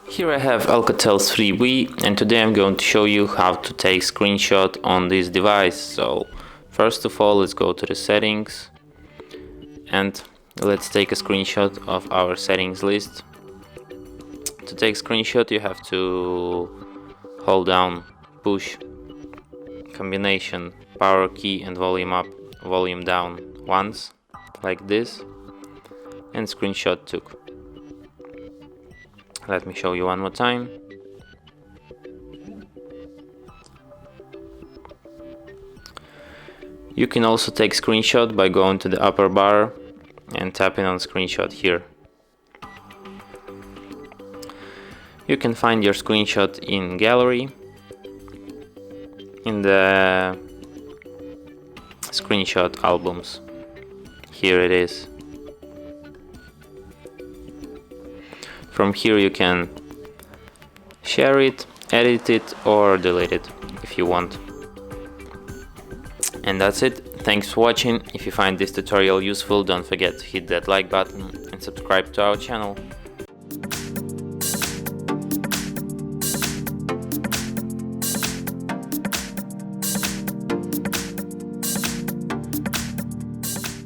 Here I have ALCATEL 3V, and today I'm going to show you how to take screenshot on this device. So first of all, let's go to the settings and let's take a screenshot of our settings list. To take screenshot you have to hold down push combination power key and volume up, volume down once, like this, and screenshot took. Let me show you one more time. You can also take screenshot by going to the upper bar and tapping on screenshot here. You can find your screenshot in gallery, in the screenshot albums. Here it is. From here you can share it, edit it, or delete it if you want. And that's it. Thanks for watching. If you find this tutorial useful, don't forget to hit that like button and subscribe to our channel.